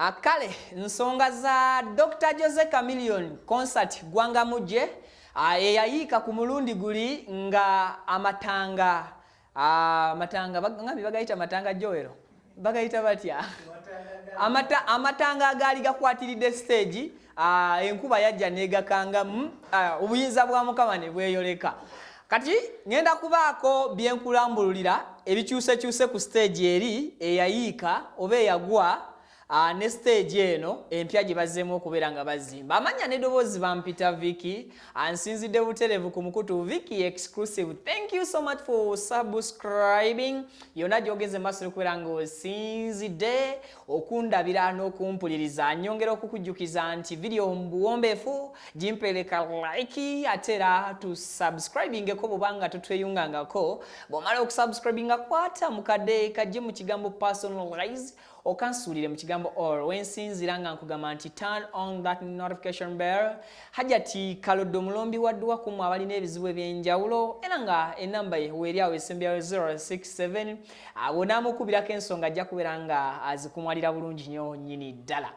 Akale nsonga za Dr. Jose Chameleon concert Gwanga Mujje eyayika ku mulundi guli nga amatanga ngabi bagayita matanga joero bagayita batya amatanga agali gakwatiridde stage enkuba yajja negakanga obuyinza bwa Mukama ne bweyoleka. Kati ngenda kubaako byenkulambulira ebikyuse ku stage eri eyayika oba eyagwa ne stage eno empya gye bazzemu okubeera nga bazimba. Amanya n'eddoboozi bampita Vicky ansinzidde buterevu ku mukutu Vicky exclusive. Thank you so much for subscribing. Yonna gyogeze maaso okubeera nga osinzidde okundabira n'okumpuliriza. Nyongera okukujjukiza nti video mbuwombeefu gimpereka like ate era tu subscribingeko bw'obanga tutweyungangako. Bw'omala okusubscribinga kwata mukadde kajje mu kigambo personalize okansuulire mu kigambo all wensinzira nga nkugamba nti turn on that notification bell. Hajati kaloddo mulombi wadduwa kumu abalina ebizibu ebyenjawulo era nga enamba ye weeri awo esembyawo 067 abonaamukubirako ensonga ajja kubeera nga azikumwalira bulungi nnyo nnyini ddala.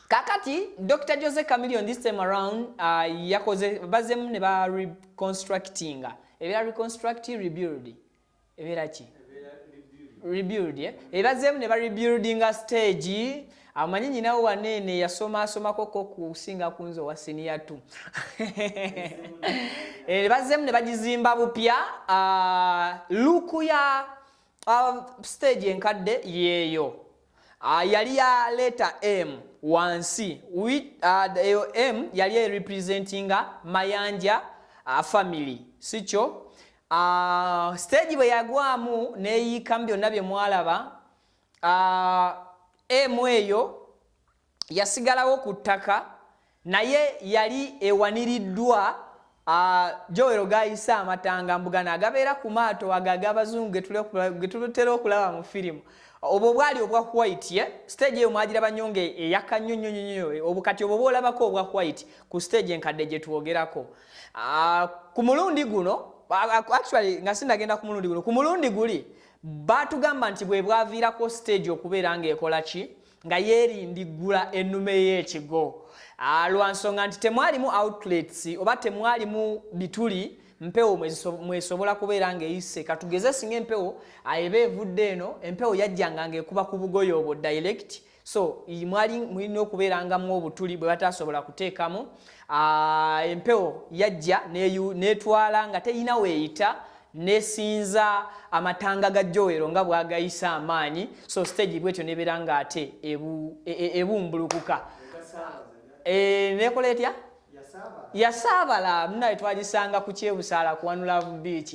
Kakati Dr. Jose Chameleon this time around yakoze bazemu ne ba reconstructinga ebera reconstructing rebuild ebera ki rebuild ebazemu ne ba rebuildinga stage amanyi nyinawo wanene yasoma koko kusinga kunzo wa senior 2 bazemu ne bagizimba bupya luku ya stage enkadde yeyo yali ya letter M wansi M yali representinga Mayanja family sicho. Stage bwe yagwamu neeyika byonna bye mwalaba emu eyo yasigalawo ku ttaka naye yali ewaniriddwa Joero gayisa amatanga mbugana agabeera ku maato ag'abazungu getutera okulaba mu firimu obwo bwali obwa white stage eyo mwagira banyonge eyaka nnyonnyo obukati obwo bwolabako obwa white ku stage enkadde gye twogerako ku mulundi guno. Actually nga sindagenda ku mulundi guno ku mulundi guli batugamba nti bwe bwaviirako stage okubeera ng'ekola ki nga yeerindigula ennume y'ekigo lwa nsonga nti temwalimu outlets oba temwalimu bituli mpewo mwesobola kubeera ng'eyise katugeze singa empewo eba evudde eno empewo yajjanga ng'ekuba ku bugoye obwo direct so mulina okubeerangamu obutuli bwe batasobola kuteekamu empewo yajja netwala nga teyina weeyita nesinza amatanga ga Joero nga bwagayisa amaanyi so stage bwetyo nebeera nga ate ebumbulukuka nekola etya yasaabala munaye twagisanga ku Musaala ku One Love Beach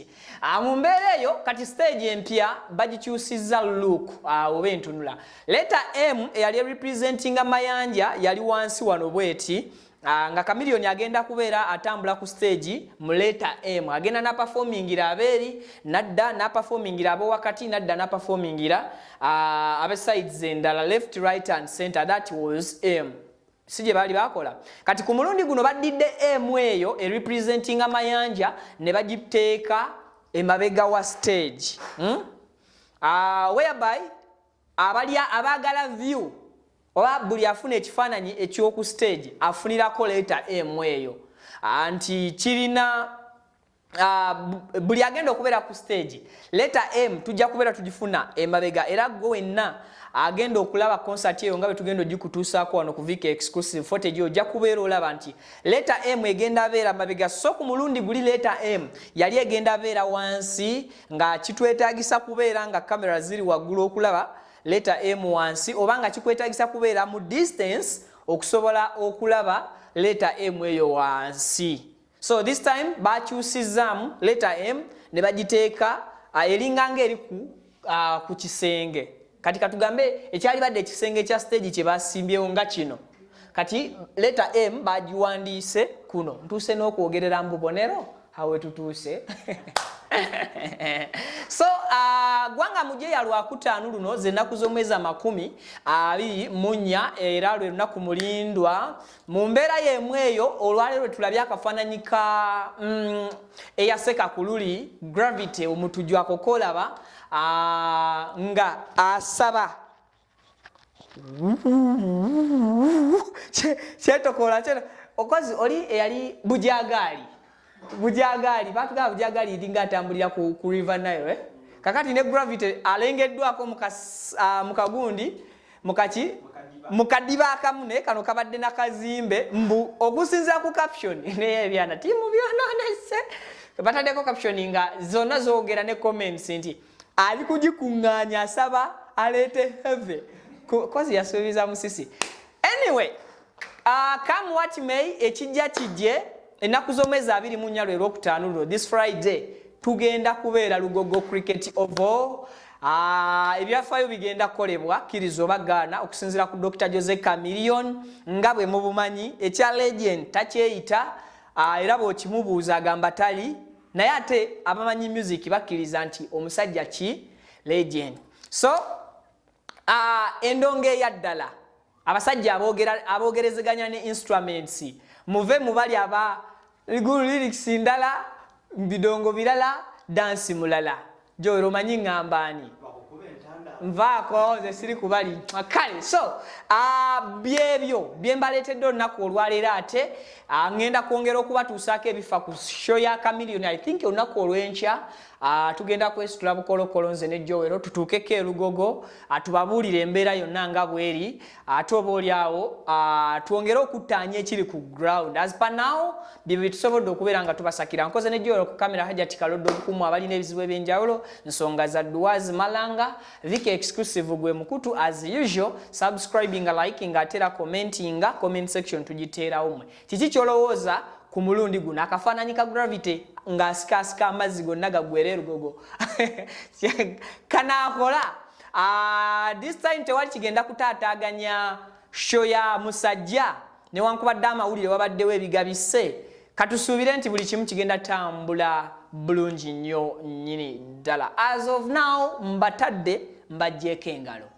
mu mbeera eyo kati stage empya bagikyusizza look oba entunula letter M eyali representinga Mayanja yali wansi wano bweti nga Chameleon agenda kubeera atambula ku stage mu letter M agenda na performingira abeeri nadda na performingira abo wakati nadda na performingira abe sides endala left right and center that was M sije bali bakola kati ku mulundi guno badidde M eyo representinga Mayanja ne bagiteeka Emebega wa stage whereby abagala view oba buli afuna ekifaananyi ekyoku stage afunirako letter M eyo anti kirina buli agenda okubeera ku stage letter M tujja kubeera tugifuna Emebega era gwe wenna agenda okulaba concert eyo nga bwe tugenda ogikutuusaako wano ku Vicky exclusive footage ojja kubeera olaba nti letter M egenda beera Mabega so ku mulundi guli letter M yali egenda beera wansi nga kitwetaagisa kubeera nga kamera ziri waggulu okulaba letter M wansi oba nga kikwetaagisa kubeera mu distance okusobola okulaba letter M eyo wansi. So this time bakyusizaamu letter M ne bagiteeka eringa ng'eri ku kisenge kati katugambe ekyali badde ekisenge kya stage kye basimbyewo nga kino kati letter M bagiwandiise kuno ntuuse n'okwogerera mu bubonero hawe tutuuse so Gwanga Mujje ya Lwakutaano luno z'ennaku z'omwezi 24 era lwe lunaku mulindwa mu mbeera y'emu eyo olwaleero tulabye akafaananyi ka eyaseka ku luli Gravity omutujju akokolaba nga asaba kyetokola kyeno okozi oli eyali bujagali batugaba bujagali idinga atambulira ku river Nile kakati ne gravity alengeddwako mukagundi mukadiba akamune kano kabadde nakazimbe mbu okusinza ku caption ne ebyana timu byononese batadeko caption nga zonna zoogera ne comments nti ali kujikunganya asaba alete heavy kozi yasubiza musisi anyway come what may ekijja kijje enaku z'omwezi 24 Lwokutaano this Friday tugenda kubeera Lugogo Cricket Oval ebyafaayo bigenda kukolebwa kirizo bagaana okusinziira ku Dr. Jose Chameleon nga bwe mubumanyi ekya legend takyeyita era bw'okimubuuza agamba tali naye ate abamanyi music bakkiriza nti omusajja ki legend so endongo eyaddala abasajja aboogerezeganya ne instruments muve mubali aba lyrics ndala bidongo bilala dance mulala joero manyi ngambani mvaako ze siri kubali kale so byebyo byembaletedde olunaku olwaleero ate ngenda kwongera okubatuusaako ebifa ku show ya Chameleon I think olunaku olw'enkya tugenda kwesitula bukolokolo nze ne Joero tutuukeko e Lugogo tubabuulire embeera yonna nga bweri ate oba oliawo twongere okuttaanya ekiri ku ground as per now bye tusobodde okubeera nga tubasakira nkoze ne Joero ku kamera Hajati Kaloddo obukumu abalina ebizibu ebyenjawulo nsonga za Duwazi Malanga Viki exclusive gwe mukutu as usual subscribing liking atera commenting comment section tugiteerawo mwe kiki kyolowooza ku mulundi guno akafaananyi ka gravity nga sikasika amazzi gonna gagwera Lugogo kanaakola this time tewali kigenda kutaataaganya show ya musajja newankubadde amawulire wabaddewo ebigabise katusuubire nti buli kimu kigenda tambula bulungi nnyo nnyini ddala as of now mbatadde mbajjeeko engalo